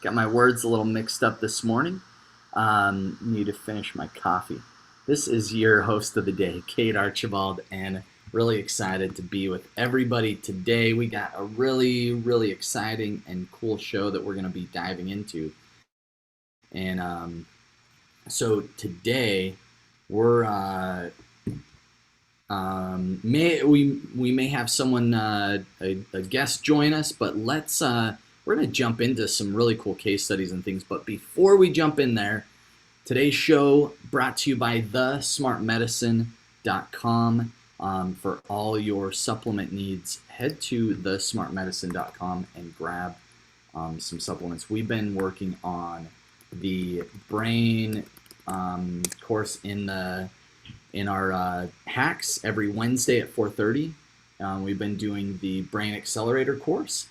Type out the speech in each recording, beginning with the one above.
Got my words a little mixed up this morning. Need to finish my coffee. This is your host of the day, Cade Archibald, and really excited to be with everybody today. We got a really exciting and cool show that we're going to be diving into. And so today we're we may have someone a guest join us, but let's we're going to jump into some really cool case studies and things. But before we jump in there, today's show brought to you by thesmartmedicine.com. For all your supplement needs, head to thesmartmedicine.com and grab some supplements. We've been working on the brain course in our hacks every Wednesday at 4:30. We've been doing the Brain Accelerator course,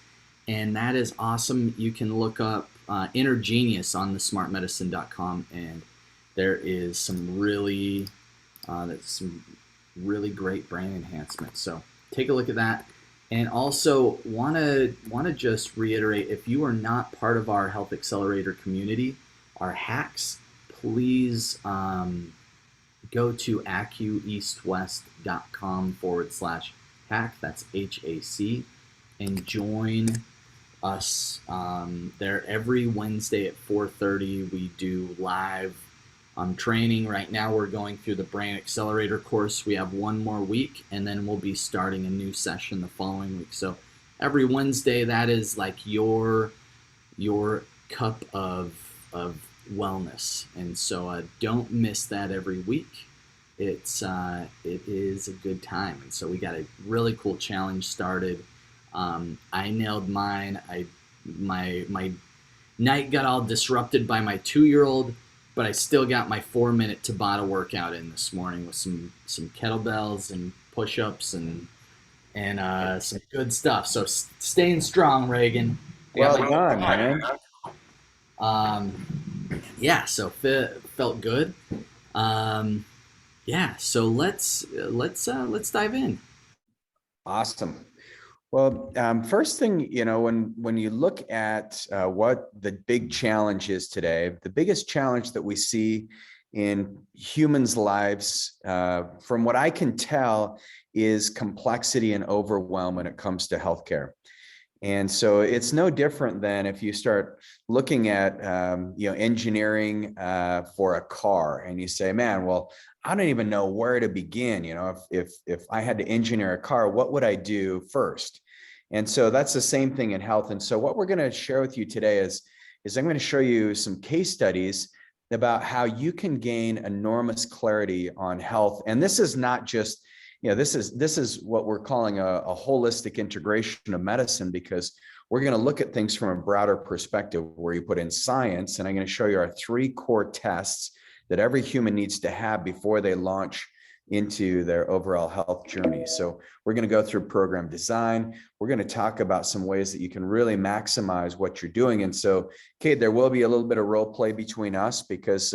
and that is awesome. You can look up Inner Genius on thesmartmedicine.com, and there is some really great brain enhancement. So take a look at that. And also want to just reiterate, if you are not part of our Health Accelerator community, our hacks, please go to acueastwest.com/hack. That's HAC, and join us there every Wednesday at 4:30. We do live training. Right now we're going through the Brain Accelerator course. We have one more week, and then we'll be starting a new session the following week. So every Wednesday, that is like your cup of wellness, and so don't miss that every week. It is a good time, and so we got a really cool challenge started. I nailed mine. My night got all disrupted by my 2-year-old, but I still got my 4-minute Tabata workout in this morning with some kettlebells and push-ups and some good stuff. So staying strong, Regan. Well done, man. Yeah, so felt good. Yeah, so let's dive in. Awesome. Well, first thing, when you look at what the big challenge is today, the biggest challenge that we see in humans' lives, from what I can tell, is complexity and overwhelm when it comes to healthcare. And so it's no different than if you start looking at engineering for a car, and you say, man, well, I don't even know where to begin. If I had to engineer a car, what would I do first? And so that's the same thing in health. And so what we're going to share with you today is I'm going to show you some case studies about how you can gain enormous clarity on health. And this is not just this is what we're calling a holistic integration of medicine, because we're going to look at things from a broader perspective where you put in science. And I'm going to show you our 3 core tests that every human needs to have before they launch into their overall health journey. So we're going to go through program design. We're going to talk about some ways that you can really maximize what you're doing. And so, Cade, there will be a little bit of role play between us, because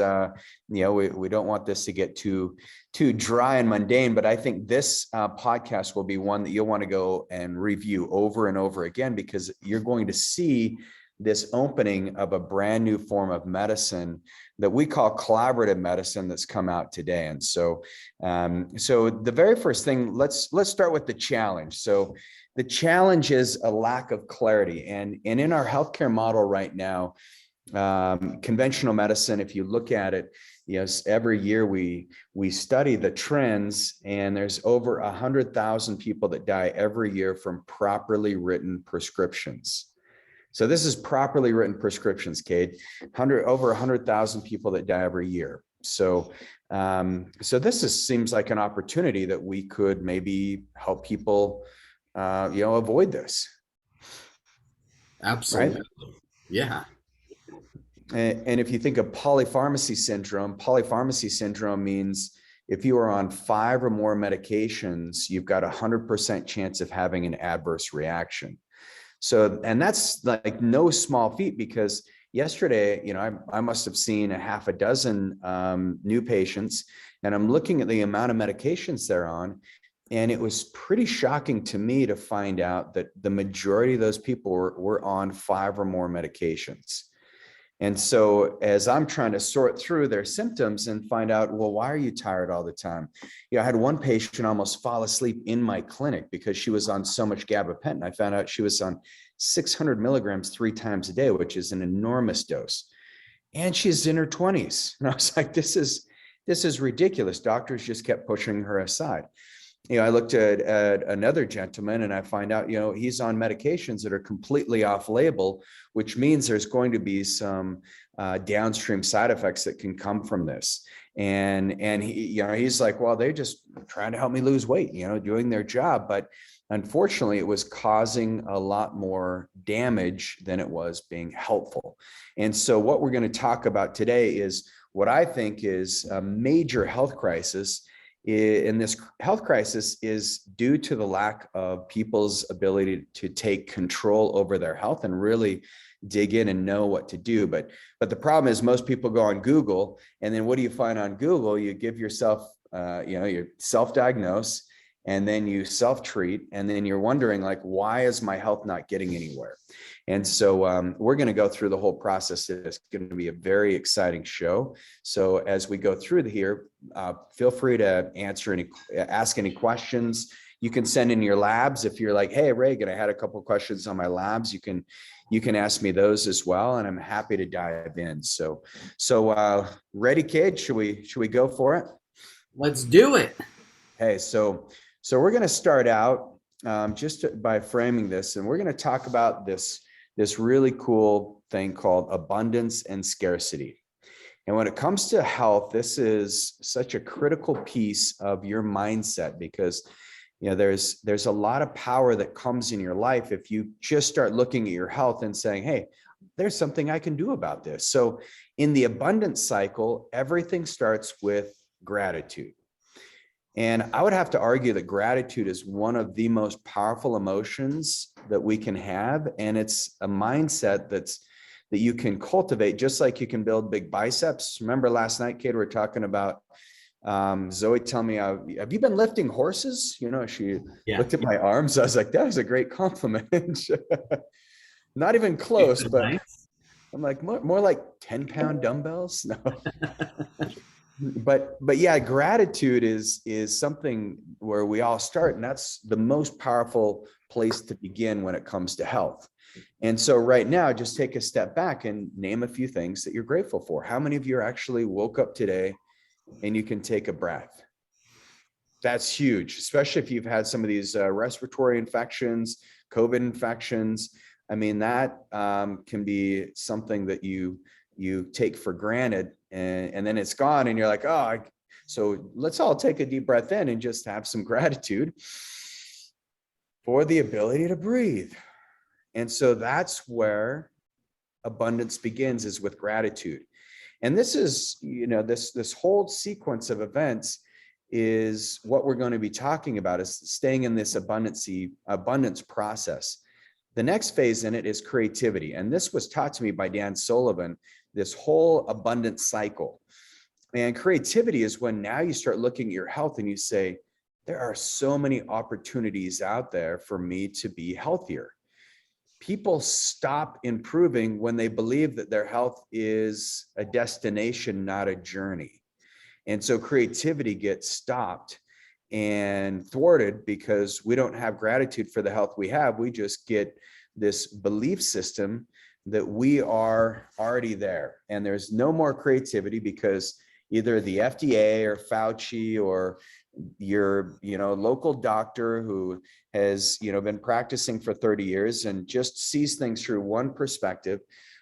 we don't want this to get too dry and mundane. But I think this podcast will be one that you'll want to go and review over and over again, because you're going to see this opening of a brand new form of medicine that we call collaborative medicine that's come out today. And so, the very first thing, let's start with the challenge. So the challenge is a lack of clarity. And in our healthcare model right now, conventional medicine, if you look at it, yes, every year we study the trends, and there's over 100,000 people that die every year from properly written prescriptions. So this is properly written prescriptions, Cade. Over 100,000 people that die every year. So this seems like an opportunity that we could maybe help people, avoid this. Absolutely, right? Yeah. And if you think of polypharmacy syndrome means if you are on 5 or more medications, you've got 100% chance of having an adverse reaction. So, and that's like no small feat, because yesterday, I must have seen a half a dozen new patients, and I'm looking at the amount of medications they're on. And it was pretty shocking to me to find out that the majority of those people were on 5 or more medications. And so as I'm trying to sort through their symptoms and find out, well, why are you tired all the time? I had one patient almost fall asleep in my clinic because she was on so much gabapentin. I found out she was on 600 milligrams 3 times a day, which is an enormous dose. And she's in her 20s. And I was like, this is ridiculous. Doctors just kept pushing her aside. I looked at another gentleman and I find out, he's on medications that are completely off label, which means there's going to be some downstream side effects that can come from this. And he's like, well, they're just trying to help me lose weight, doing their job. But unfortunately, it was causing a lot more damage than it was being helpful. And so what we're going to talk about today is what I think is a major health crisis. And this health crisis is due to the lack of people's ability to take control over their health and really dig in and know what to do. But the problem is most people go on Google, and then what do you find on Google? You give yourself, you self-diagnose, and then you self-treat, and then you're wondering, like, why is my health not getting anywhere? And so we're going to go through the whole process. It's going to be a very exciting show. So as we go through here, feel free to ask any questions. You can send in your labs. If you're like, hey, Regan, I had a couple of questions on my labs, you can ask me those as well, and I'm happy to dive in. So ready, Cade? Should we go for it? Let's do it. Hey, so we're going to start out just by framing this, and we're going to talk about this really cool thing called abundance and scarcity. And when it comes to health, this is such a critical piece of your mindset because there's a lot of power that comes in your life if you just start looking at your health and saying, hey, there's something I can do about this. So in the abundance cycle, everything starts with gratitude. And I would have to argue that gratitude is one of the most powerful emotions that we can have. And it's a mindset that you can cultivate, just like you can build big biceps. Remember last night, Cade, we were talking about Zoe telling me, have you been lifting horses? She looked at my arms. I was like, that was a great compliment. Not even close, but nice. I'm like, more like 10-pound dumbbells. No. But yeah, gratitude is something where we all start, and that's the most powerful place to begin when it comes to health. And so right now, just take a step back and name a few things that you're grateful for. How many of you actually woke up today and you can take a breath? That's huge, especially if you've had some of these respiratory infections, COVID infections. I mean, that can be something that you take for granted, and then it's gone, and you're like, so let's all take a deep breath in and just have some gratitude for the ability to breathe. And so that's where abundance begins, is with gratitude. And this is, this whole sequence of events is what we're going to be talking about, is staying in this abundance process. The next phase in it is creativity. And this was taught to me by Dan Sullivan, this whole abundance cycle. And creativity is when now you start looking at your health and you say, there are so many opportunities out there for me to be healthier. People stop improving when they believe that their health is a destination, not a journey. And so creativity gets stopped and thwarted because we don't have gratitude for the health we have. We just get this belief system that we are already there, and there's no more creativity because either the FDA or Fauci or your local doctor who has been practicing for 30 years and just sees things through one perspective.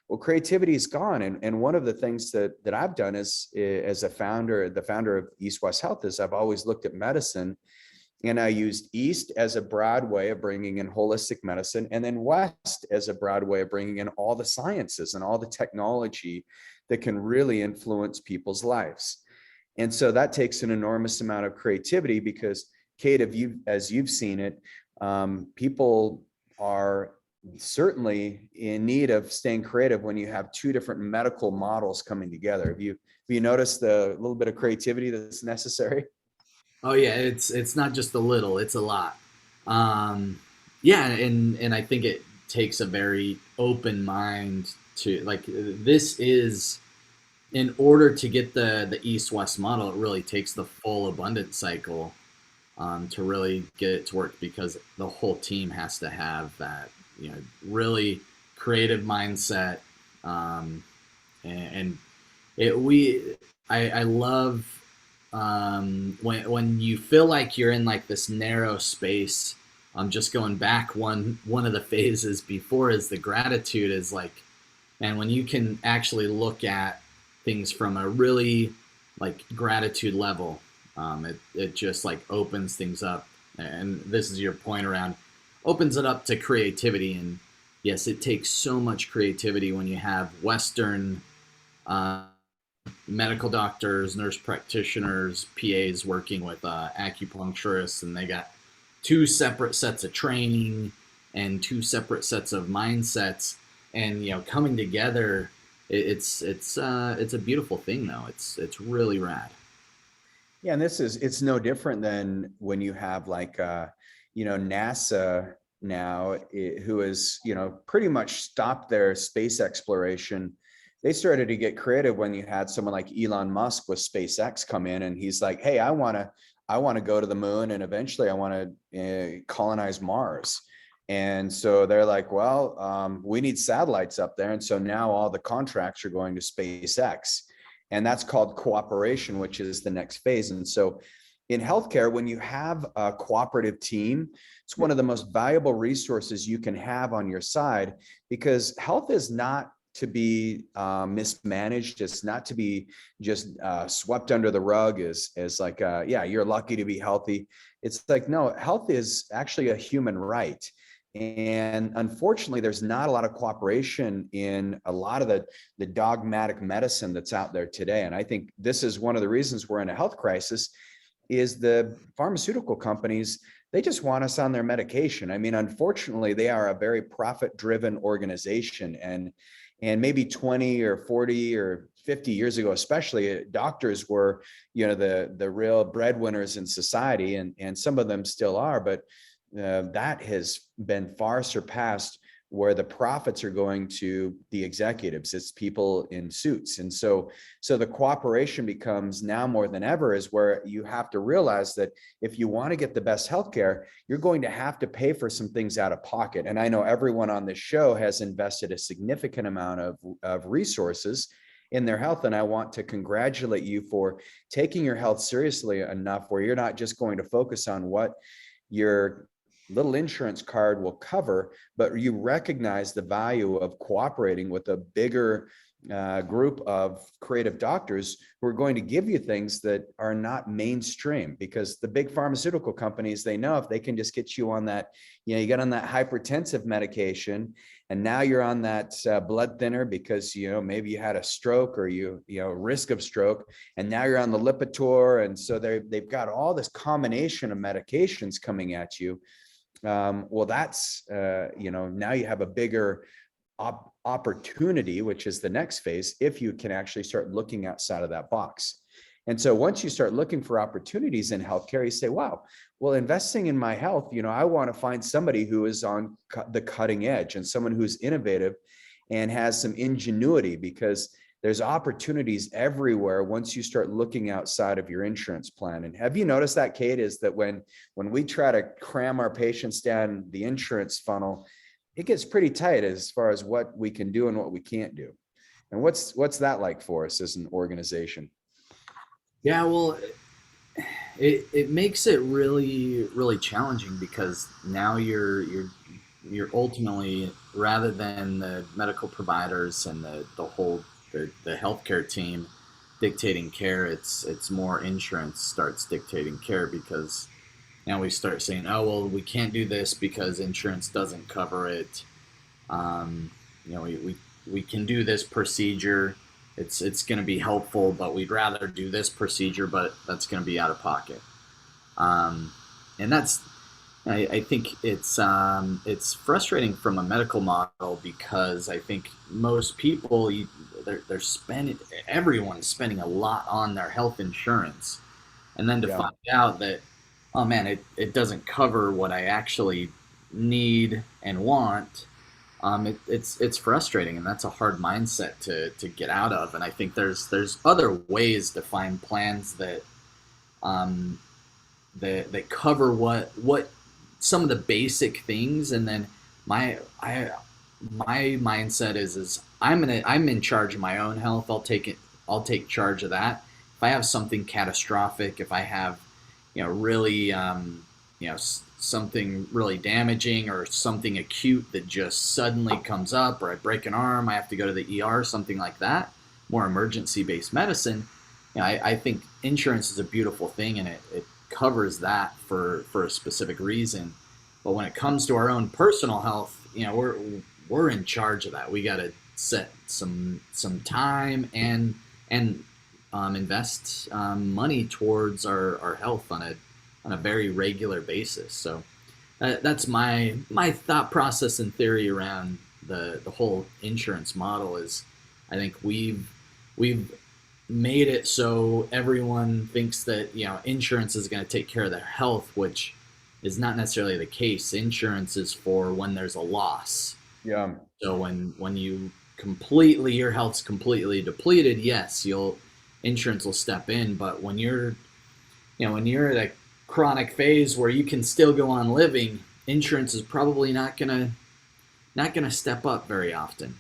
Well, creativity is gone. And one of the things that I've done as the founder of East West Health, is I've always looked at medicine, and I used East as a broad way of bringing in holistic medicine, and then West as a broad way of bringing in all the sciences and all the technology that can really influence people's lives. And so that takes an enormous amount of creativity because, Cade, as you've seen it, people are certainly in need of staying creative when you have two different medical models coming together. Have you noticed the little bit of creativity that's necessary? Oh yeah, it's not just a little, it's a lot. Yeah, and I think it takes a very open mind to like this is in order to get the east-west model, it really takes the full abundance cycle to really get it to work, because the whole team has to have that, really creative mindset. Um, and it we I love when you feel like you're in like this narrow space. I'm just going back one of the phases before is the gratitude is like, and when you can actually look at things from a really like gratitude level, it just like opens things up. And this is your point around opens it up to creativity. And yes, it takes so much creativity when you have Western uh, medical doctors, nurse practitioners, PAs working with acupuncturists, and they got two separate sets of training and two separate sets of mindsets, and coming together. It's a beautiful thing though. It's really rad. Yeah, and it's no different than when you have like NASA now, who has pretty much stopped their space exploration. They started to get creative when you had someone like Elon Musk with SpaceX come in, and he's like, hey, I want to go to the moon, and eventually I want to colonize Mars. And so they're like, well, we need satellites up there, and so now all the contracts are going to SpaceX. And that's called cooperation, which is the next phase. And so in healthcare, when you have a cooperative team, it's one of the most valuable resources you can have on your side, because health is not to be mismanaged. It's not to be just swept under the rug as like, yeah, you're lucky to be healthy. It's like, no, health is actually a human right. And unfortunately, there's not a lot of cooperation in a lot of the dogmatic medicine that's out there today. And I think this is one of the reasons we're in a health crisis, is the pharmaceutical companies, they just want us on their medication. I mean, unfortunately, they are a very profit-driven organization. And maybe 20 or 40 or 50 years ago, especially, doctors were, the real breadwinners in society, and some of them still are, but that has been far surpassed, where the profits are going to the executives. It's people in suits. And so the cooperation becomes now more than ever, is where you have to realize that if you want to get the best healthcare, you're going to have to pay for some things out of pocket. And I know everyone on this show has invested a significant amount of resources in their health. And I want to congratulate you for taking your health seriously enough where you're not just going to focus on what your little insurance card will cover, but you recognize the value of cooperating with a bigger group of creative doctors who are going to give you things that are not mainstream. Because the big pharmaceutical companies, they know if they can just get you on that, you get on that hypertensive medication, and now you're on that blood thinner because maybe you had a stroke, or risk of stroke, and now you're on the Lipitor, and so they've got all this combination of medications coming at you. Well, that's now you have a bigger opportunity, which is the next phase, if you can actually start looking outside of that box. And so once you start looking for opportunities in healthcare, you say, wow, well, investing in my health, I want to find somebody who is on the cutting edge, and someone who's innovative and has some ingenuity, because there's opportunities everywhere once you start looking outside of your insurance plan. And have you noticed that, Cade, is that when we try to cram our patients down the insurance funnel, it gets pretty tight as far as what we can do and what we can't do. And what's that like for us as an organization? Yeah, well, it makes it really really challenging, because now you're ultimately, rather than the medical providers and the whole the healthcare team dictating care, it's more insurance starts dictating care, because now we start saying, oh well, we can't do this because insurance doesn't cover it. We can do this procedure. It's going to be helpful, but we'd rather do this procedure, but that's going to be out of pocket. And I think it's frustrating from a medical model, because I think most people, they're spending, everyone's spending a lot on their health insurance, and then to find out that, oh man, it doesn't cover what I actually need and want. it's frustrating, and that's a hard mindset to get out of. And I think there's other ways to find plans um, that cover what some of the basic things. And then my I my mindset is I'm in charge of my own health. I'll take charge of that. If I have something catastrophic, if I have really something really damaging or something acute that just suddenly comes up, or I break an arm, I have to go to the ER, something like that, more emergency based medicine. I think insurance is a beautiful thing, and it covers that for a specific reason. But when it comes to our own personal health, we're in charge of that. We got to set some time and invest money towards our health on a very regular basis. So that's my thought process and theory around the whole insurance model. Is I think we've made it so everyone thinks that insurance is going to take care of their health, which is not necessarily the case. Insurance is for when there's a loss. Yeah. So when your health's completely depleted, yes, you'll insurance will step in. But when you're at a chronic phase where you can still go on living, insurance is probably not gonna step up very often.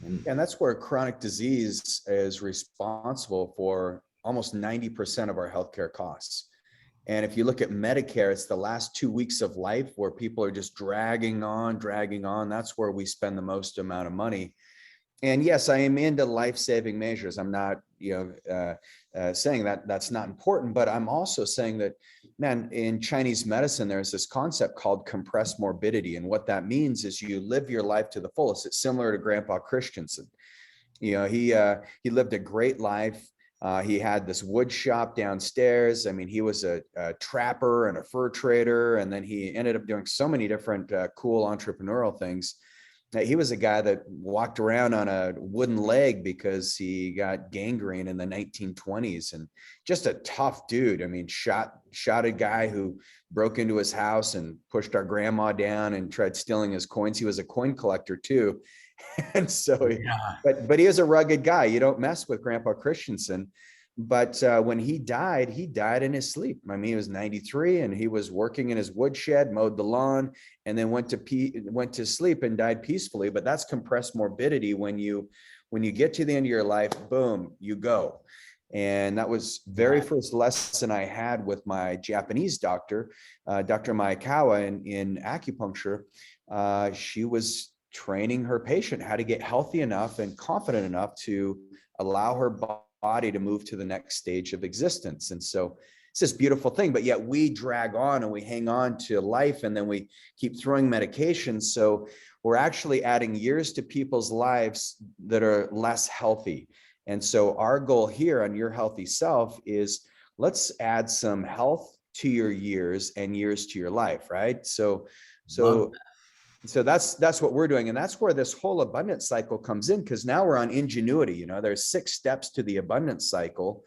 And that's where chronic disease is responsible for almost 90% of our healthcare costs. And if you look at Medicare, it's the last 2 weeks of life where people are just dragging on, dragging on. That's where we spend the most amount of money. And yes, I am into life-saving measures. I'm not, saying that that's not important, but I'm also saying that, man, in Chinese medicine, there's this concept called compressed morbidity. And what that means is you live your life to the fullest. It's similar to Grandpa Christensen. He lived a great life. He had this wood shop downstairs. I mean, he was a trapper and a fur trader. And then he ended up doing so many different cool entrepreneurial things. He was a guy that walked around on a wooden leg because he got gangrene in the 1920s, and just a tough dude. I mean, shot a guy who broke into his house and pushed our grandma down and tried stealing his coins. He was a coin collector too. And so, Yeah. but he is a rugged guy. You don't mess with Grandpa Christensen. But when he died in his sleep. I mean, he was 93 and he was working in his woodshed, mowed the lawn, and then went to sleep and died peacefully. But that's compressed morbidity. When you get to the end of your life, boom, you go. And that was very first lesson I had with my Japanese doctor, Dr. Maekawa in acupuncture. She was training her patient how to get healthy enough and confident enough to allow her body to move to the next stage of existence. And so it's this beautiful thing, but yet we drag on and we hang on to life, and then we keep throwing medications. So we're actually adding years to people's lives that are less healthy. And so our goal here on Your Healthy Self is, let's add some health to your years and years to your life, right? So that's what we're doing. And that's where this whole abundance cycle comes in, because now we're on ingenuity. There's 6 steps to the abundance cycle.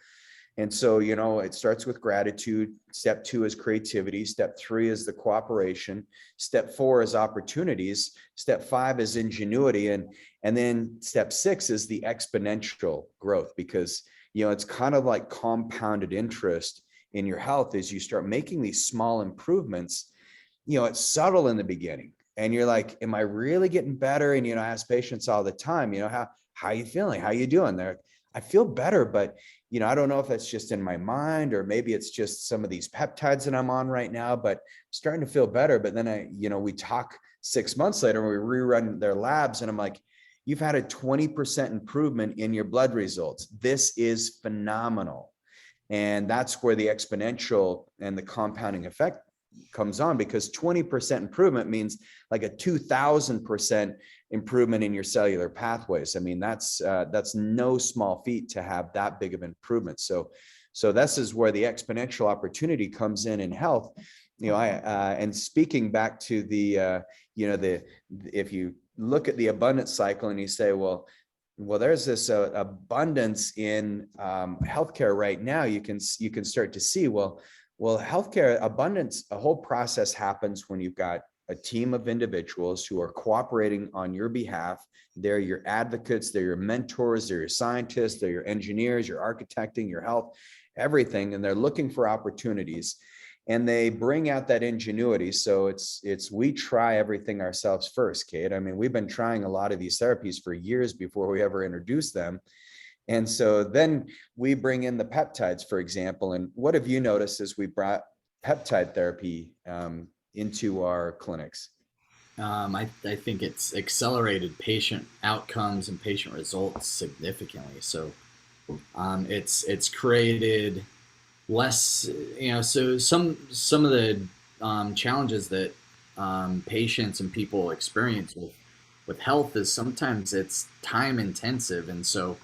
And so, it starts with gratitude. Step 2 is creativity. Step 3 is the cooperation. Step 4 is opportunities. Step 5 is ingenuity. And then step 6 is the exponential growth, because, it's kind of like compounded interest in your health. As you start making these small improvements, it's subtle in the beginning. And you're like, am I really getting better? And, I ask patients all the time, how are you feeling? How are you doing? They're, I feel better, but, I don't know if that's just in my mind, or maybe it's just some of these peptides that I'm on right now, but I'm starting to feel better. But then we talk 6 months later, and we rerun their labs, and I'm like, you've had a 20% improvement in your blood results. This is phenomenal. And that's where the exponential and the compounding effect comes on, because 20% improvement means like a 2000% improvement in your cellular pathways. I mean, that's no small feat to have that big of improvement. So this is where the exponential opportunity comes in health. And speaking back to the if you look at the abundance cycle and you say, well, there's this abundance in healthcare right now. You can start to see, well, healthcare abundance, a whole process happens when you've got a team of individuals who are cooperating on your behalf. They're your advocates, they're your mentors, they're your scientists, they're your engineers, your architecting, your health, everything. And they're looking for opportunities. And they bring out that ingenuity. So we try everything ourselves first, Cade. I mean, we've been trying a lot of these therapies for years before we ever introduced them. And so then we bring in the peptides, for example. And what have you noticed as we brought peptide therapy into our clinics? I think it's accelerated patient outcomes and patient results significantly. So it's created less, so some of the challenges that patients and people experience with health is sometimes it's time intensive, and so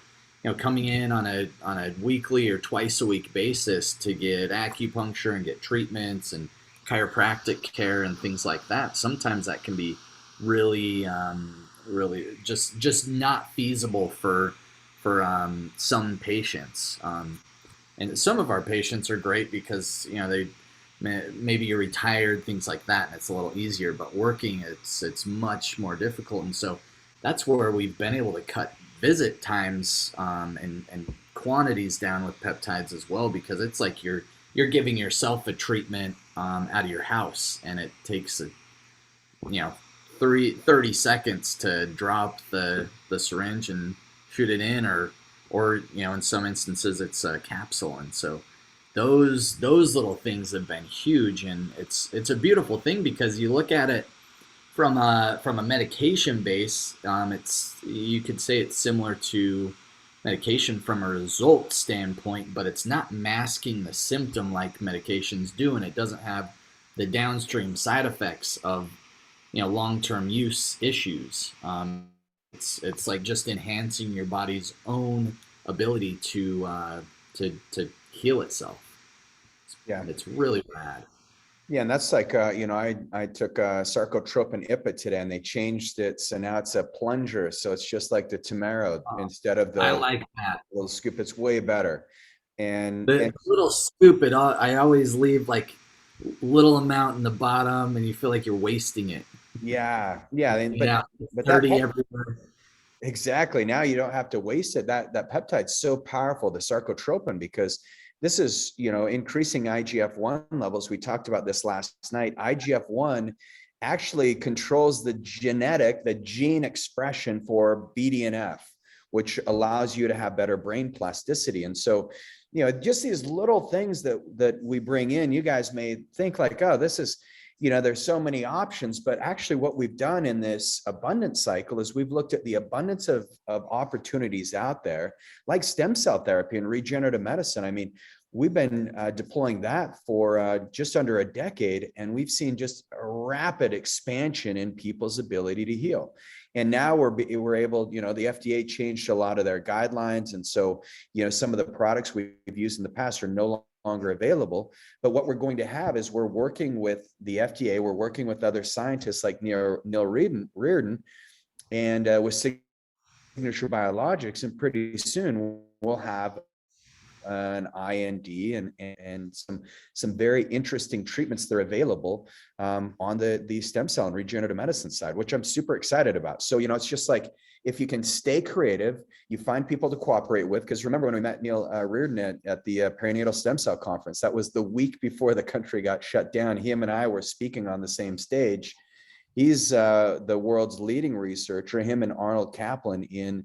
coming in on a weekly or twice a week basis to get acupuncture and get treatments and chiropractic care and things like that, sometimes that can be really really just not feasible for some patients. And some of our patients are great because they maybe you're retired, things like that, and it's a little easier. But working, it's much more difficult, and so that's where we've been able to cut visit times and quantities down with peptides as well, because it's like you're giving yourself a treatment out of your house, and it takes 30 seconds to drop the syringe and shoot it in, or in some instances it's a capsule. And so those little things have been huge, and it's a beautiful thing because you look at it from a medication base. You could say it's similar to medication from a result standpoint, but it's not masking the symptom like medications do, and it doesn't have the downstream side effects of long-term use issues. It's like just enhancing your body's own ability to heal itself. Yeah. It's really rad. Yeah, and that's like, I took sarcotropin IPA today, and they changed it, so now it's a plunger. So it's just like the Tamaro instead of I the like that. little scoop. It's way better. And The little scoop, I always leave like little amount in the bottom, and you feel like you're wasting it. yeah, but that 30 everywhere. exactly. Now you don't have to waste it. That peptide's so powerful, the sarcotropin, because this is, increasing IGF-1 levels. We talked about this last night. IGF-1 actually controls the gene expression for BDNF, which allows you to have better brain plasticity. And so, just these little things that we bring in, you guys may think like, oh, this is, there's so many options, but actually what we've done in this abundance cycle is we've looked at the abundance of opportunities out there, like stem cell therapy and regenerative medicine. I mean, we've been deploying that for just under a decade, and we've seen just a rapid expansion in people's ability to heal. And now we're able, the FDA changed a lot of their guidelines. And so, some of the products we've used in the past are no longer available. But what we're going to have is we're working with the FDA, we're working with other scientists like Neil Reardon, and with Signature Biologics, and pretty soon we'll have an IND and some very interesting treatments that are available on the stem cell and regenerative medicine side, which I'm super excited about. So, it's just like, if you can stay creative, you find people to cooperate with. Because remember when we met Neil Reardon at the perinatal stem cell conference, that was the week before the country got shut down. Him and I were speaking on the same stage. He's the world's leading researcher, him and Arnold Kaplan in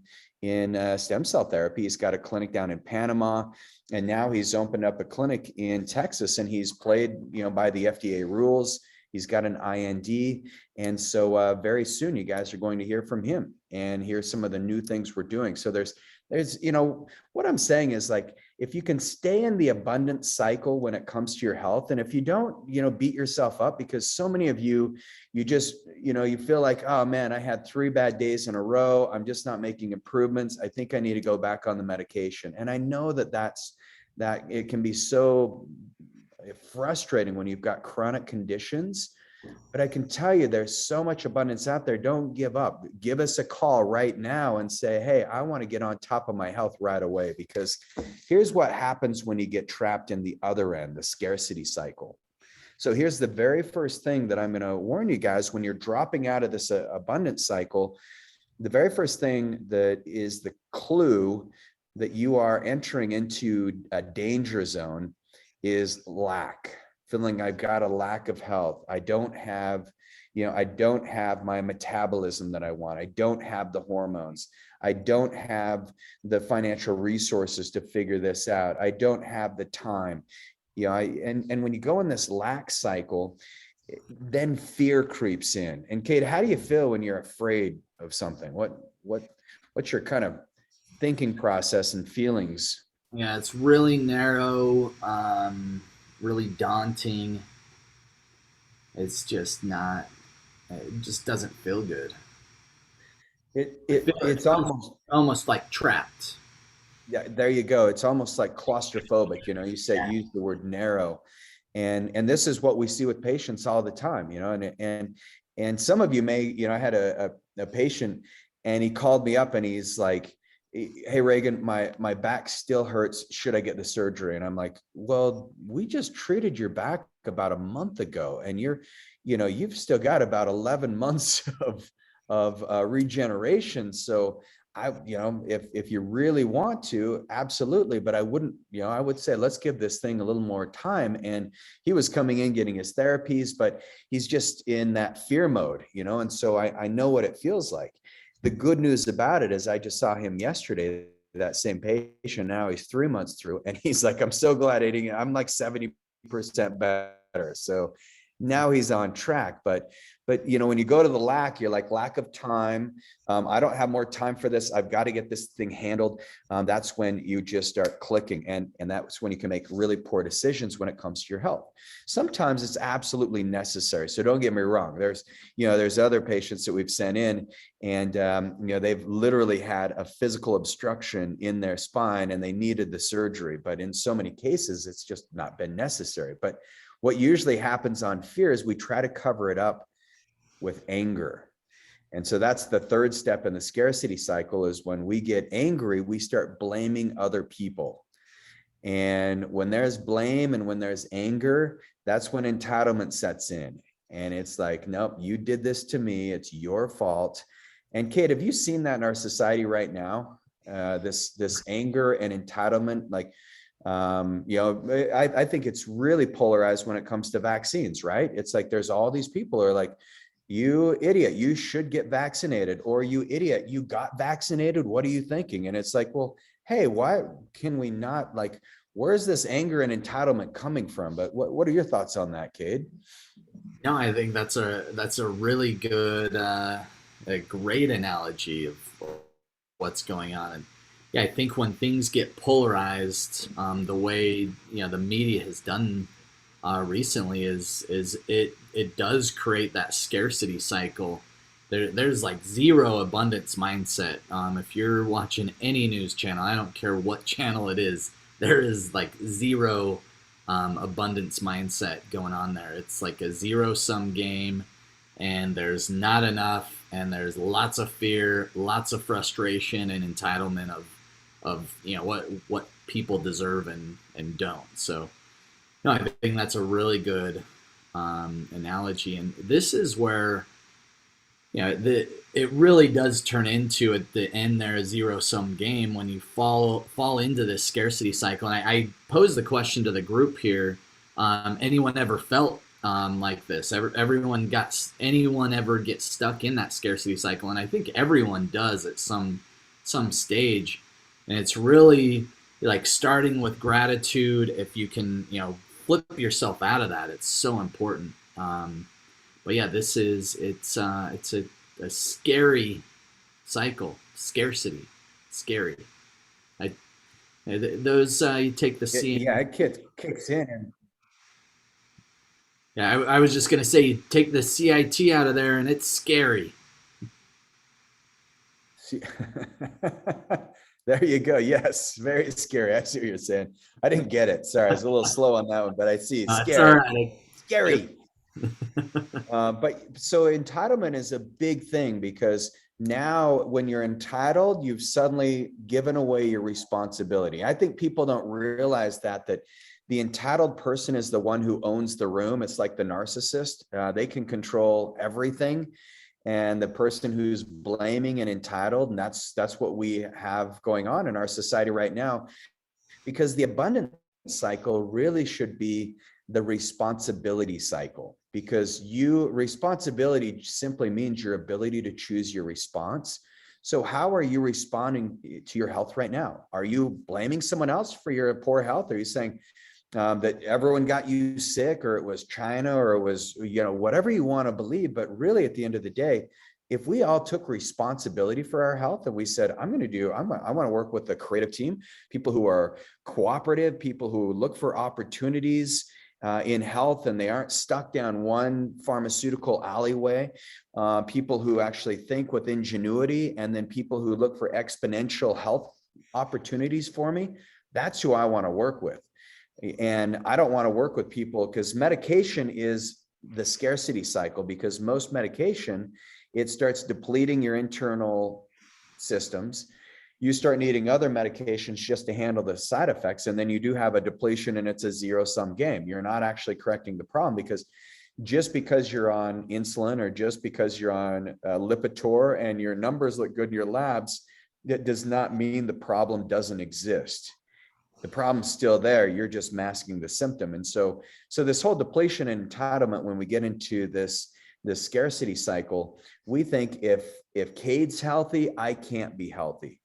stem cell therapy. He's got a clinic down in Panama, and now he's opened up a clinic in Texas, and he's played, by the FDA rules. He's got an IND. And so very soon you guys are going to hear from him and hear some of the new things we're doing. So there's, what I'm saying is, like, if you can stay in the abundance cycle when it comes to your health, and if you don't, beat yourself up, because so many of you just, you feel like, oh man, I had 3 bad days in a row. I'm just not making improvements. I think I need to go back on the medication. And I know that it can be so frustrating when you've got chronic conditions, but I can tell you there's so much abundance out there. Don't give up. Give us a call right now and say, hey, I want to get on top of my health right away, because here's what happens when you get trapped in the other end, the scarcity cycle. So here's the very first thing that I'm going to warn you guys: when you're dropping out of this abundance cycle, the very first thing that is the clue that you are entering into a danger zone is lack. Feeling I've got a lack of health. I don't have my metabolism that I want. I don't have the hormones. I don't have the financial resources to figure this out. I don't have the time. And when you go in this lack cycle, then fear creeps in. And Cade, how do you feel when you're afraid of something? What's your kind of thinking process and feelings? Yeah, it's really narrow, really daunting. It's just not. It just doesn't feel good. It It's feels almost, almost like trapped. yeah, there you go. It's almost like claustrophobic. You said, use the word narrow. And this is what we see with patients all the time, and some of you may, I had a patient, and he called me up and he's like, "Hey, Regan, my back still hurts. Should I get the surgery?" And I'm like, "Well, we just treated your back about a month ago, and you've still got about 11 months of regeneration. So if you really want to, absolutely, but I wouldn't, I would say, let's give this thing a little more time." And he was coming in, getting his therapies, but he's just in that fear mode, and so I know what it feels like. The good news about it is I just saw him yesterday, that same patient. Now he's 3 months through, and he's like, "I'm so glad I didn't, I'm like 70% better." So now he's on track. But when you go to the lack, you're like, lack of time. I don't have more time for this. I've got to get this thing handled. That's when you just start clicking, and that's when you can make really poor decisions when it comes to your health. Sometimes it's absolutely necessary. So don't get me wrong. There's other patients that we've sent in, and they've literally had a physical obstruction in their spine and they needed the surgery. But in so many cases, it's just not been necessary. But what usually happens on fear is we try to cover it up with anger. And so that's the third step in the scarcity cycle, is when we get angry, we start blaming other people. And when there's blame and when there's anger, that's when entitlement sets in. And it's like, nope, you did this to me. It's your fault. And Cade, have you seen that in our society right now? This anger and entitlement, like, I think it's really polarized when it comes to vaccines, right? It's like there's all these people who are like, "You idiot, you should get vaccinated," or "You idiot, you got vaccinated. What are you thinking?" And it's like, well, hey, why can we not, like, where's this anger and entitlement coming from? But what are your thoughts on that, Cade? No, I think that's a really good, a great analogy of what's going on. And yeah, I think when things get polarized, the way the media has done recently is it does create that scarcity cycle. There's like zero abundance mindset. If you're watching any news channel, I don't care what channel it is, there is like zero abundance mindset going on there. It's like a zero sum game, and there's not enough, and there's lots of fear, lots of frustration and entitlement of what people deserve and don't. So no, I think that's a really good analogy, and this is where it really does turn into, at the end there, a zero sum game when you fall into this scarcity cycle. And I pose the question to the group here: anyone ever felt like this? Anyone ever get stuck in that scarcity cycle? And I think everyone does at some stage. And it's really like starting with gratitude. If you can, flip yourself out of that, it's so important. But yeah, it's a scary cycle. Scarcity, scary. I those you take the C. Yeah, it kicks in. And Yeah, I was just gonna say, you take the CIT out of there, and it's scary. see, there you go. Yes, very scary. I see what you're saying. I didn't get it. Sorry, I was a little slow on that one, but I see. It's all Scary. right. Scary. But so entitlement is a big thing, because Now, when you're entitled, you've suddenly given away your responsibility. I think people don't realize that the entitled person is the one who owns the room. It's like the narcissist. They can control everything. And the person who's blaming and entitled, and that's what we have going on in our society right now, because the abundance cycle really should be the responsibility cycle, because responsibility simply means your ability to choose your response. So how are you responding to your health right now? Are you blaming someone else for your poor health? Are you saying that everyone got you sick, or it was China, or it was, whatever you want to believe? But really, at the end of the day, if we all took responsibility for our health and we said, I want to work with a creative team, people who are cooperative, people who look for opportunities in health, and they aren't stuck down one pharmaceutical alleyway, people who actually think with ingenuity, and then people who look for exponential health opportunities for me, that's who I want to work with. And I don't want to work with people, because medication is the scarcity cycle, because most medication, it starts depleting your internal systems. You start needing other medications just to handle the side effects. And then you do have a depletion, and it's a zero-sum game. You're not actually correcting the problem, because just because you're on insulin, or just because you're on Lipitor and your numbers look good in your labs, that does not mean the problem doesn't exist. The problem's still there. You're just masking the symptom. And so this whole depletion and entitlement, when we get into this scarcity cycle, we think if Cade's healthy, I can't be healthy.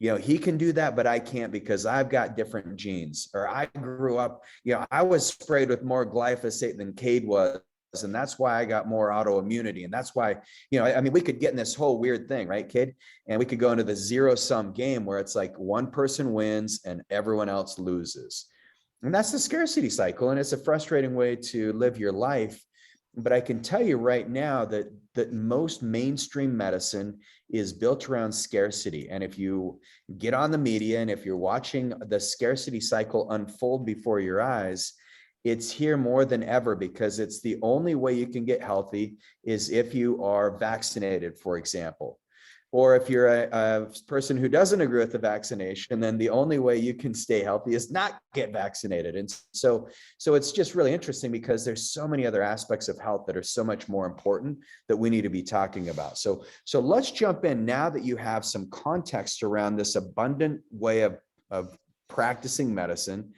He can do that, but I can't, because I've got different genes, or I grew up, I was sprayed with more glyphosate than Cade was, and that's why I got more autoimmunity. And that's why, we could get in this whole weird thing, right, kid? And we could go into the zero-sum game where it's like one person wins and everyone else loses. And that's the scarcity cycle. And it's a frustrating way to live your life. But I can tell you right now that most mainstream medicine is built around scarcity. And if you get on the media, and if you're watching the scarcity cycle unfold before your eyes, it's here more than ever, because it's the only way you can get healthy is if you are vaccinated, for example. Or if you're a person who doesn't agree with the vaccination, then the only way you can stay healthy is not get vaccinated. And so it's just really interesting, because there's so many other aspects of health that are so much more important that we need to be talking about. So let's jump in now that you have some context around this abundant way of practicing medicine.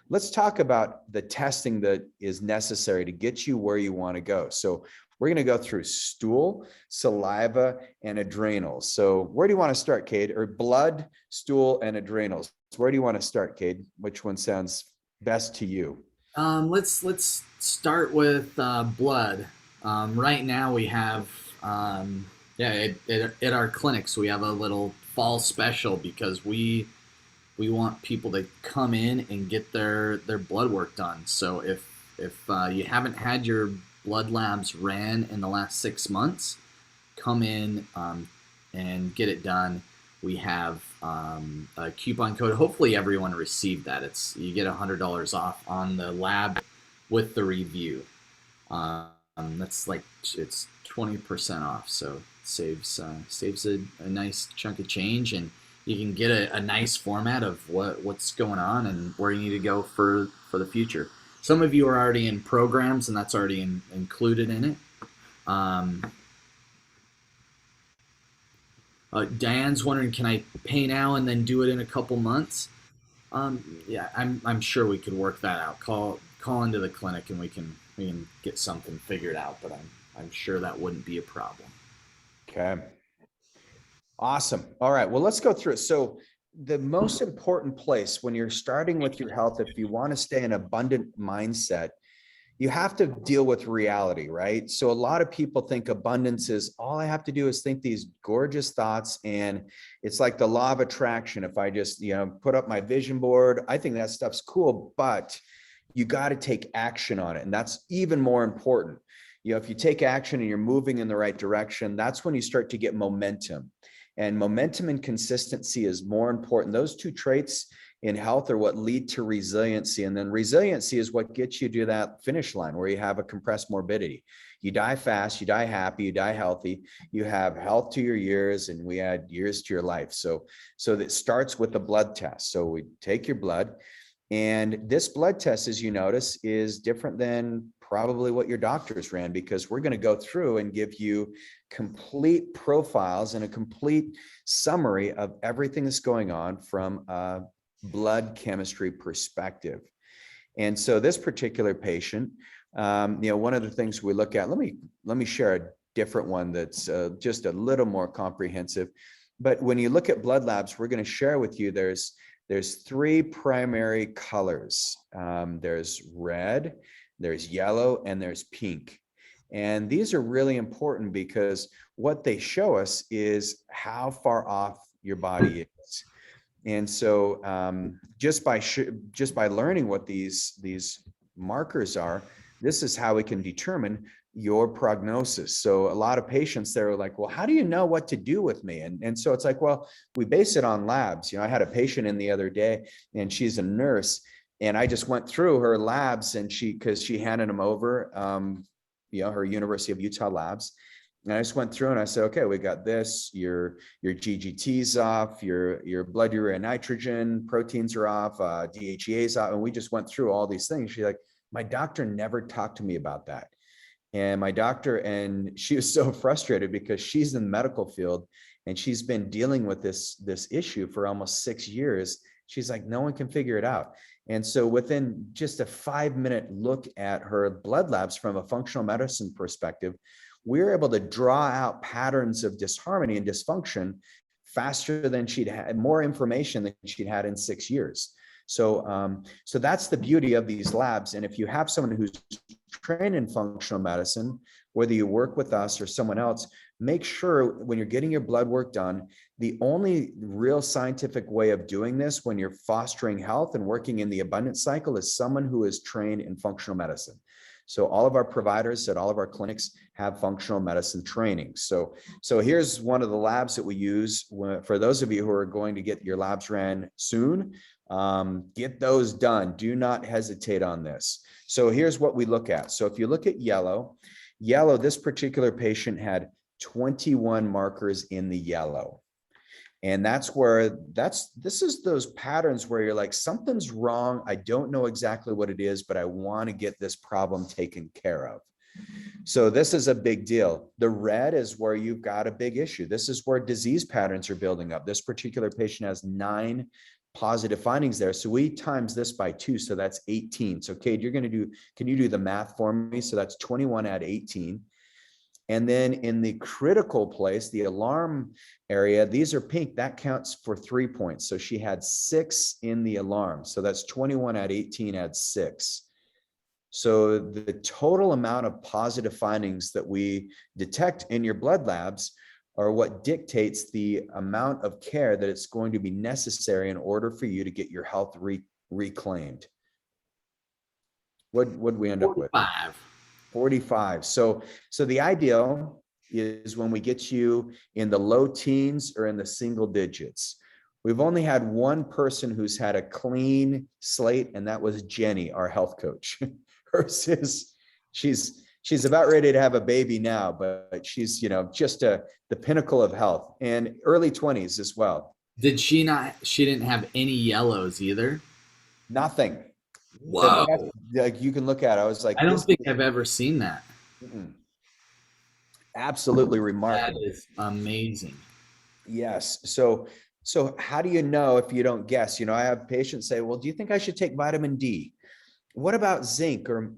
Let's talk about the testing that is necessary to get you where you want to go. So we're going to go through stool, saliva, and adrenals. So where do you want to start, Cade? Or blood, stool, and adrenals. Where do you want to start, Cade? Which one sounds best to you? Let's start with blood. Right now we have at our clinics we have a little fall special, because we want people to come in and get their blood work done. So if you haven't had your blood labs ran in the last 6 months, come in and get it done. We have a coupon code. Hopefully everyone received that. You get $100 off on the lab with the review. That's like, it's 20% off, so saves a nice chunk of change, and you can get a nice format of what's going on and where you need to go for the future. Some of you are already in programs, and that's already included in it. Diane's wondering, can I pay now and then do it in a couple months? Yeah, I'm sure we could work that out. Call into the clinic, and we can get something figured out. But I'm sure that wouldn't be a problem. Okay. Awesome. All right. Well, let's go through it. So the most important place when you're starting with your health, if you want to stay in an abundant mindset, you have to deal with reality, right? So a lot of people think abundance is all I have to do is think these gorgeous thoughts, and it's like the law of attraction. If I just, put up my vision board, I think that stuff's cool, but you got to take action on it. And that's even more important. If you take action and you're moving in the right direction, that's when you start to get momentum. And momentum and consistency is more important. Those two traits in health are what lead to resiliency. And then resiliency is what gets you to that finish line where you have a compressed morbidity. You die fast, you die happy, you die healthy, you have health to your years, and we add years to your life. So that starts with the blood test. So we take your blood, and this blood test, as you notice, is different than probably what your doctors ran, because we're going to go through and give you complete profiles and a complete summary of everything that's going on from a blood chemistry perspective. And so this particular patient, one of the things we look at, let me share a different one that's just a little more comprehensive. But when you look at blood labs, we're going to share with you, there's three primary colors. There's red, there's yellow, and there's pink. And these are really important because what they show us is how far off your body is. And so just by learning what these markers are, this is how we can determine your prognosis. So a lot of patients, they're like, well, how do you know what to do with me? And so it's like, well, we base it on labs. I had a patient in the other day, and she's a nurse, and I just went through her labs, and because she handed them over, her University of Utah labs. And I just went through and I said, okay, we got this, your GGT's off, your blood urea nitrogen proteins are off, DHEA's off. And we just went through all these things. She's like, my doctor never talked to me about that. And my doctor, and she was so frustrated because she's in the medical field and she's been dealing with this issue for almost 6 years. She's like, no one can figure it out. And so within just a 5-minute look at her blood labs from a functional medicine perspective, we were able to draw out patterns of disharmony and dysfunction faster than she'd had, more information than she'd had in 6 years. So that's the beauty of these labs. And if you have someone who's trained in functional medicine, whether you work with us or someone else, make sure when you're getting your blood work done, the only real scientific way of doing this when you're fostering health and working in the abundance cycle is someone who is trained in functional medicine. So all of our providers at all of our clinics have functional medicine training. So here's one of the labs that we use for those of you who are going to get your labs ran soon. Get those done. Do not hesitate on this. So here's what we look at. So if you look at yellow, this particular patient had 21 markers in the yellow. And this is those patterns where you're like, something's wrong. I don't know exactly what it is, but I want to get this problem taken care of. So this is a big deal. The red is where you've got a big issue. This is where disease patterns are building up. This particular patient has 9 positive findings there. So we times this by 2. So that's 18. So Cade, can you do the math for me? So that's 21 add 18. And then in the critical place, the alarm area, these are pink, that counts for 3 points. So she had 6 in the alarm. So that's 21 add 18 add 6. So the total amount of positive findings that we detect in your blood labs are what dictates the amount of care that it's going to be necessary in order for you to get your health reclaimed. What would we end up with? 45. So the ideal is when we get you in the low teens or in the single digits. We've only had one person who's had a clean slate, and that was Jenny, our health coach. Hers is, she's about ready to have a baby now, but she's, just the pinnacle of health, and early 20s as well. She didn't have any yellows either? Nothing. Whoa. Like you can look at it. I was like, I don't think I've ever seen that. Absolutely remarkable. That is amazing. Yes. So how do you know if you don't guess? I have patients say, well, do you think I should take vitamin D? What about zinc? Or,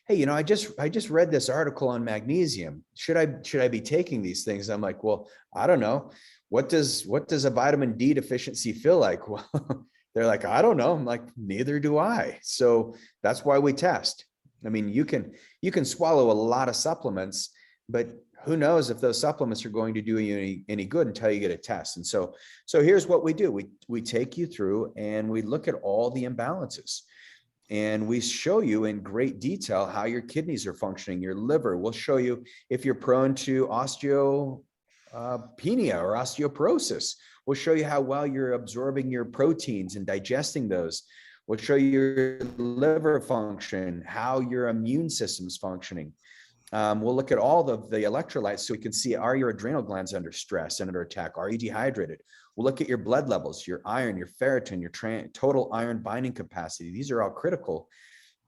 hey, I just read this article on magnesium. Should I be taking these things? I'm like, well, I don't know. What does a vitamin D deficiency feel like? Well, they're like, I don't know. I'm like, neither do I. So that's why we test. I mean, you can swallow a lot of supplements, but who knows if those supplements are going to do you any good until you get a test. And so here's what we do. We take you through and we look at all the imbalances. And we show you in great detail how your kidneys are functioning, your liver. We'll show you if you're prone to osteopenia or osteoporosis. We'll show you how well you're absorbing your proteins and digesting those. We'll show you your liver function, how your immune system's functioning. We'll look at all of the electrolytes so we can see, are your adrenal glands under stress and under attack? Are you dehydrated? We'll look at your blood levels, your iron, your ferritin, your total iron binding capacity. These are all critical.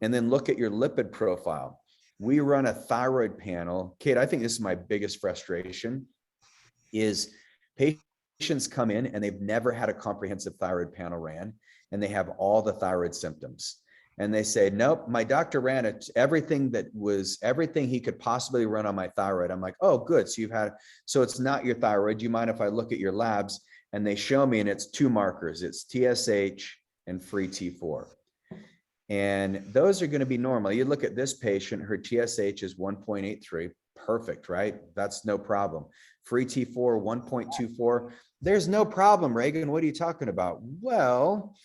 And then look at your lipid profile. We run a thyroid panel. Cade, I think this is my biggest frustration, is patients come in and they've never had a comprehensive thyroid panel ran, and they have all the thyroid symptoms. And they say, nope, my doctor ran it, everything he could possibly run on my thyroid. I'm like, oh, good. So it's not your thyroid. Do you mind if I look at your labs? And they show me, and it's two markers. It's TSH and free T4. And those are going to be normal. You look at this patient, her TSH is 1.83. Perfect, right? That's no problem. Free T4, 1.24. There's no problem, Regan. What are you talking about? Well,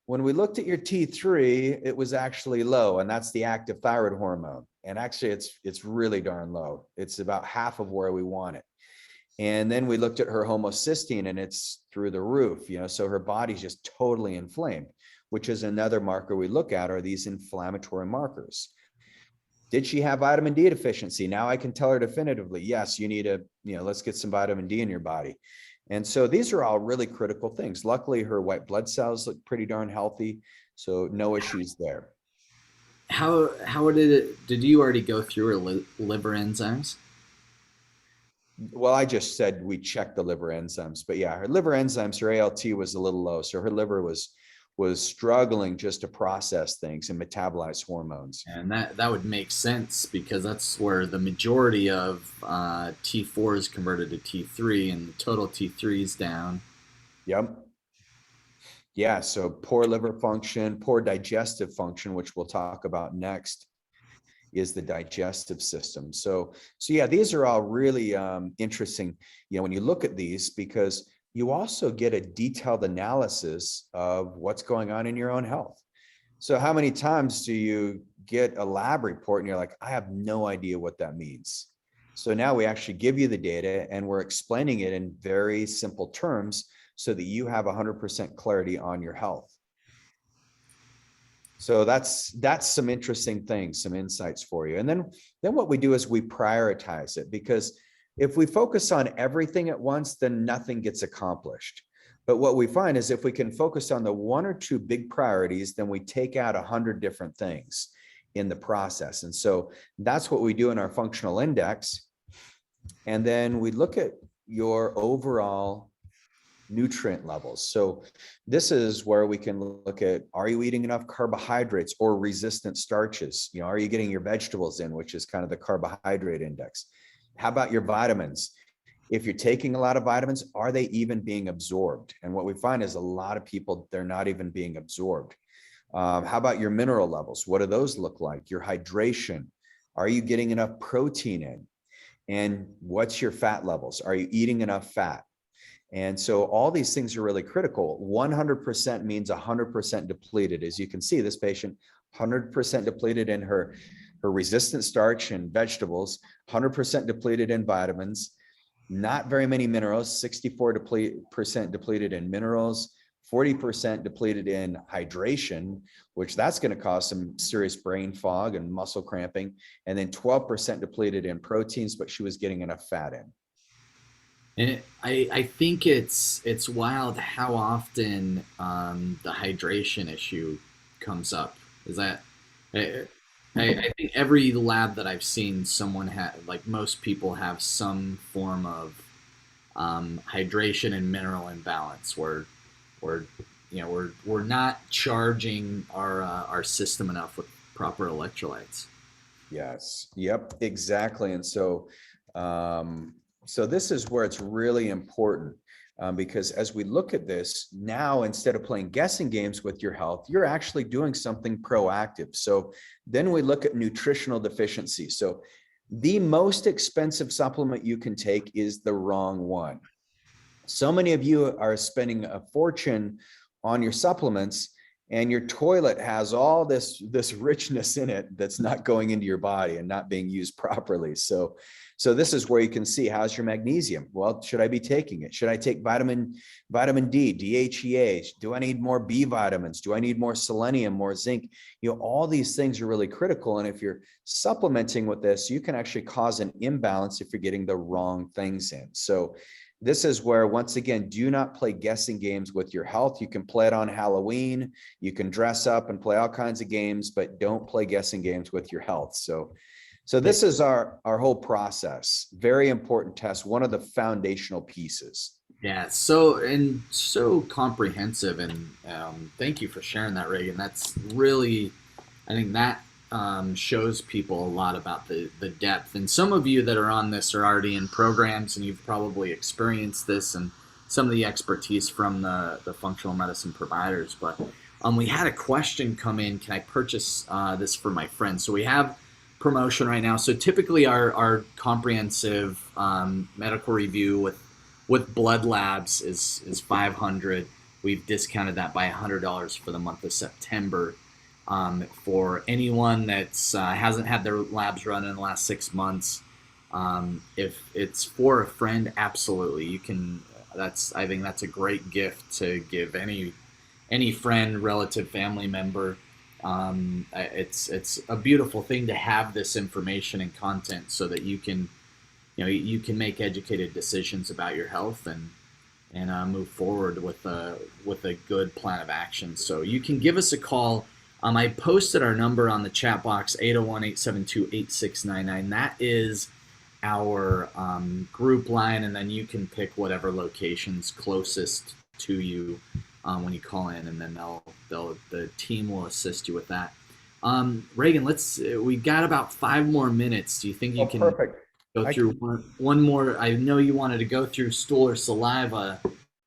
when we looked at your T3, it was actually low, and that's the active thyroid hormone. And actually, it's really darn low. It's about half of where we want it. And then we looked at her homocysteine, and it's through the roof, so her body's just totally inflamed, which is another marker we look at, are these inflammatory markers. Did she have vitamin D deficiency? Now I can tell her definitively, yes, you need let's get some vitamin D in your body. And so these are all really critical things. Luckily, her white blood cells look pretty darn healthy, so no issues there. How did you already go through her liver enzymes? Well, I just said we checked the liver enzymes, but yeah, her liver enzymes, her ALT was a little low, so her liver was struggling just to process things and metabolize hormones. And that would make sense, because that's where the majority of T4 is converted to T3, and the total T3 is down. Yep. Yeah, so poor liver function, poor digestive function, which we'll talk about next, is the digestive system. So yeah, these are all really interesting, when you look at these, because you also get a detailed analysis of what's going on in your own health. So how many times do you get a lab report and you're like, I have no idea what that means? So now we actually give you the data, and we're explaining it in very simple terms so that you have 100% clarity on your health. So that's some interesting things, some insights for you. And then what we do is we prioritize it, because if we focus on everything at once, then nothing gets accomplished. But what we find is if we can focus on the one or two big priorities, then we take out 100 different things in the process. And so that's what we do in our functional index. And then we look at your overall nutrient levels. So this is where we can look at, are you eating enough carbohydrates or resistant starches? Are you getting your vegetables in, which is kind of the carbohydrate index? How about your vitamins? If you're taking a lot of vitamins, are they even being absorbed? And what we find is a lot of people, they're not even being absorbed. How about your mineral levels? What do those look like? Your hydration, are you getting enough protein in? And what's your fat levels? Are you eating enough fat? And so all these things are really critical. 100% means 100% depleted. As you can see, this patient, 100% depleted in her resistant starch and vegetables, 100% depleted in vitamins, not very many minerals, 64% depleted in minerals, 40% depleted in hydration, which that's going to cause some serious brain fog and muscle cramping, and then 12% depleted in proteins, but she was getting enough fat in. And I think it's wild how often the hydration issue comes up. Is that I think every lab that I've seen, someone like most people have some form of hydration and mineral imbalance, where we're not charging our system enough with proper electrolytes. Yes. Yep. Exactly. And so so this is where it's really important, because as we look at this now, instead of playing guessing games with your health, you're actually doing something proactive. So then we look at nutritional deficiency. So the most expensive supplement you can take is the wrong one. So many of you are spending a fortune on your supplements, and your toilet has all this richness in it that's not going into your body and not being used properly. So this is where you can see, how's your magnesium? Well, should I be taking it? Should I take vitamin D, DHEA? Do I need more B vitamins? Do I need more selenium, more zinc? All these things are really critical. And if you're supplementing with this, you can actually cause an imbalance if you're getting the wrong things in. So this is where, once again, do not play guessing games with your health. You can play it on Halloween. You can dress up and play all kinds of games, but don't play guessing games with your health. So this is our whole process. Very important test, one of the foundational pieces. Yeah, so comprehensive, and thank you for sharing that, Reagan. That's really, I think that shows people a lot about the depth. And some of you that are on this are already in programs, and you've probably experienced this and some of the expertise from the functional medicine providers. But we had a question come in: can I purchase this for my friends? So we have promotion right now. So typically our comprehensive medical review with blood labs is $500. We've discounted that by $100 for the month of September. For anyone that's hasn't had their labs run in the last 6 months, if it's for a friend, absolutely you can. I think that's a great gift to give any friend, relative, family member. It's a beautiful thing to have this information and content so that you can make educated decisions about your health and move forward with a good plan of action. So you can give us a call. I posted our number on the chat box, 801-872-8699. That is our group line, and then you can pick whatever location's closest to you when you call in, and then the team will assist you with that. Reagan, we got about 5 more minutes. Do you think you can perfect. go through one more? I know you wanted to go through stool or saliva.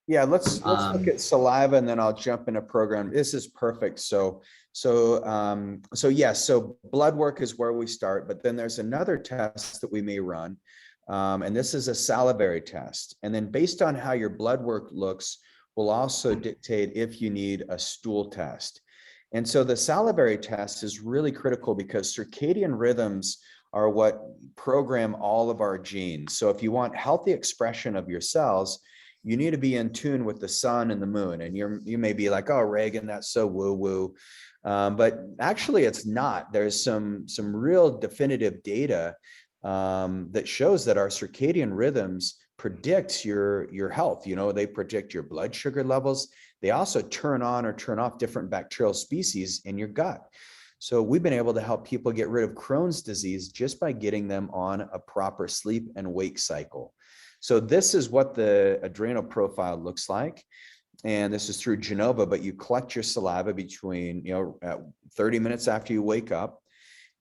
Yeah, let's look at saliva, and then I'll jump in a program. This is perfect. So blood work is where we start, but then there's another test that we may run, and this is a salivary test. And then based on how your blood work looks, will also dictate if you need a stool test. And so the salivary test is really critical because circadian rhythms are what program all of our genes. So if you want healthy expression of your cells, you need to be in tune with the sun and the moon. And you may be like, oh, Reagan, that's so woo-woo. But actually it's not. There's some real definitive data that shows that our circadian rhythms predicts your health. They predict your blood sugar levels. They also turn on or turn off different bacterial species in your gut. So we've been able to help people get rid of Crohn's disease just by getting them on a proper sleep and wake cycle. So this is what the adrenal profile looks like. And this is through Genova, but you collect your saliva between, 30 minutes after you wake up.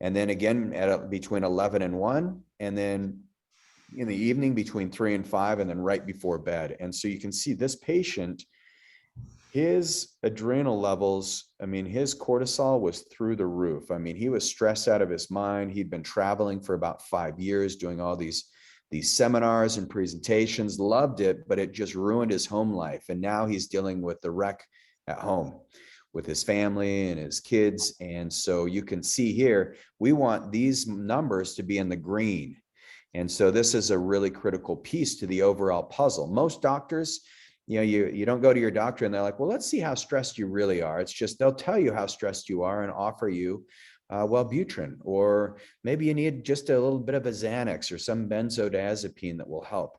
And then again, between 11 and 1, and then in the evening between 3 and 5, and then right before bed. And so you can see this patient, his adrenal levels, his cortisol was through the roof. He was stressed out of his mind. He'd been traveling for about 5 years, doing all these seminars and presentations, loved it, but it just ruined his home life. And now he's dealing with the wreck at home with his family and his kids. And so you can see here, we want these numbers to be in the green. And so this is a really critical piece to the overall puzzle. Most doctors, you don't go to your doctor and they're like, well, let's see how stressed you really are. It's just, they'll tell you how stressed you are and offer you Wellbutrin, or maybe you need just a little bit of a Xanax or some benzodiazepine that will help.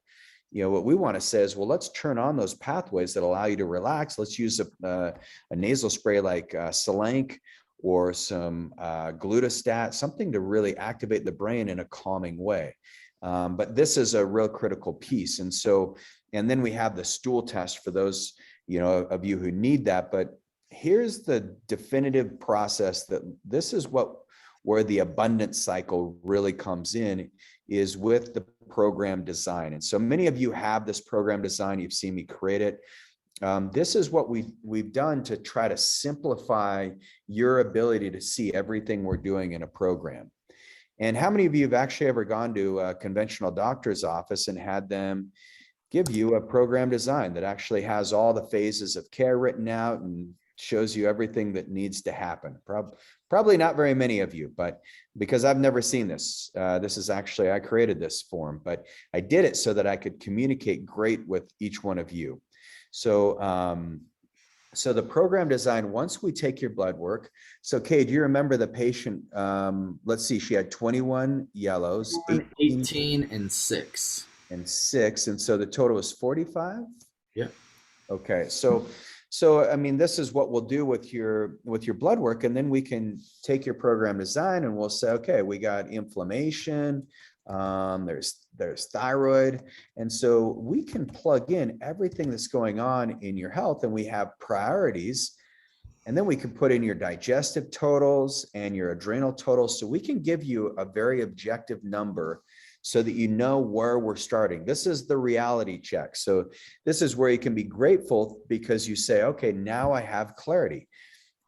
What we want to say is, well, let's turn on those pathways that allow you to relax. Let's use a nasal spray like Selenk or some glutastat, something to really activate the brain in a calming way. But this is a real critical piece. And then we have the stool test for those, of you who need that. But here's the definitive process that this is where the abundance cycle really comes in, is with the program design. And so many of you have this program design. You've seen me create it. This is what we've done to try to simplify your ability to see everything we're doing in a program. And how many of you have actually ever gone to a conventional doctor's office and had them give you a program design that actually has all the phases of care written out and shows you everything that needs to happen. Probably not very many of you, but because I've never seen this, this is actually, I created this form, but I did it so that I could communicate great with each one of you. So, so the program design, once we take your blood work, so Cade, you remember the patient, let's see, she had 21 yellows, 18 and 6. And 6. And so the total was 45? Yep. Okay. So I mean, this is what we'll do with your blood work, and then we can take your program design and we'll say, okay, we got inflammation, there's thyroid, and so we can plug in everything that's going on in your health, and we have priorities, and then we can put in your digestive totals and your adrenal totals, so we can give you a very objective number so that you know where we're starting. This is the reality check. So this is where you can be grateful because you say, okay, now I have clarity.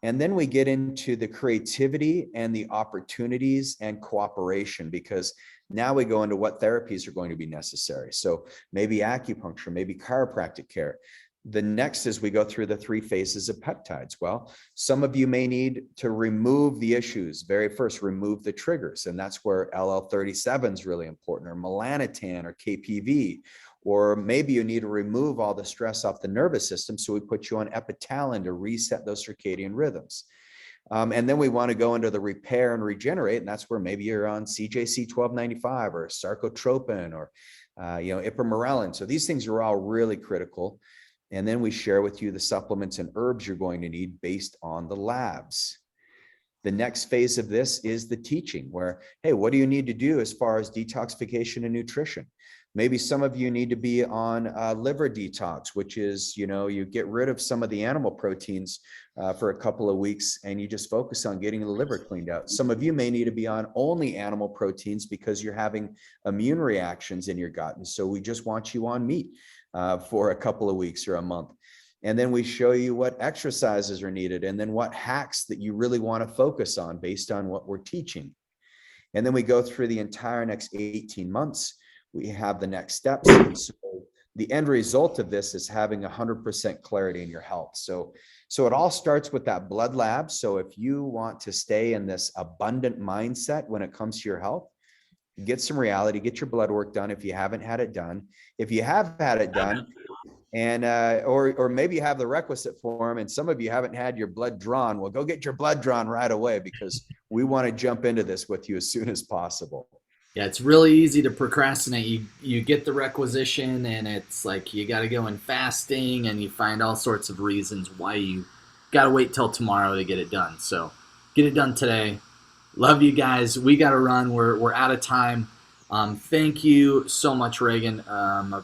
And then we get into the creativity and the opportunities and cooperation, because now we go into what therapies are going to be necessary. So maybe acupuncture, maybe chiropractic care. The next is we go through the 3 phases of peptides. Well, some of you may need to remove the issues. Very first, remove the triggers. And that's where LL37 is really important, or melanotan or KPV. Or maybe you need to remove all the stress off the nervous system. So we put you on epitalin to reset those circadian rhythms. And then we want to go into the repair and regenerate. And that's where maybe you're on CJC 1295 or sarcotropin or ipamorelin. So these things are all really critical. And then we share with you the supplements and herbs you're going to need based on the labs. The next phase of this is the teaching, where, hey, what do you need to do as far as detoxification and nutrition? Maybe some of you need to be on liver detox, which is, you get rid of some of the animal proteins for a couple of weeks and you just focus on getting the liver cleaned out. Some of you may need to be on only animal proteins because you're having immune reactions in your gut. And so we just want you on meat for a couple of weeks or a month. And then we show you what exercises are needed and then what hacks that you really want to focus on based on what we're teaching. And then we go through the entire next 18 months. We have the next steps. And so the end result of this is having 100% clarity in your health. So it all starts with that blood lab. So if you want to stay in this abundant mindset when it comes to your health, get some reality, get your blood work done if you haven't had it done. If you have had it done, and or maybe you have the requisite form and some of you haven't had your blood drawn, well, go get your blood drawn right away, because we want to jump into this with you as soon as possible. Yeah, it's really easy to procrastinate. You get the requisition and it's like you got to go in fasting and you find all sorts of reasons why you got to wait till tomorrow to get it done. So get it done today. Love you guys. We got to run. We're out of time. Thank you so much, Regan. I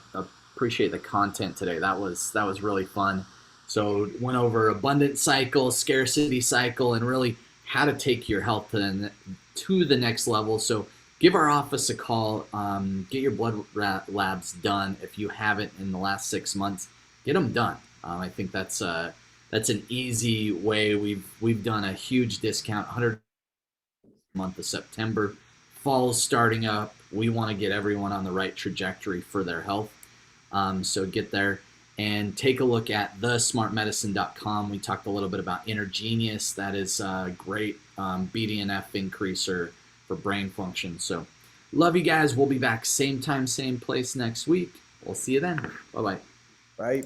appreciate the content today. That was really fun. So went over abundant cycle, scarcity cycle, and really how to take your health to the next level. So give our office a call. Get your blood labs done if you haven't in the last 6 months. Get them done. I think that's an easy way. We've done a huge discount, 100 month of September. Fall's starting up. We want to get everyone on the right trajectory for their health. So get there and take a look at thesmartmedicine.com. We talked a little bit about Intergenius. That is a great BDNF increaser for brain function. So love you guys. We'll be back same time, same place next week. We'll see you then. Bye-bye. Bye.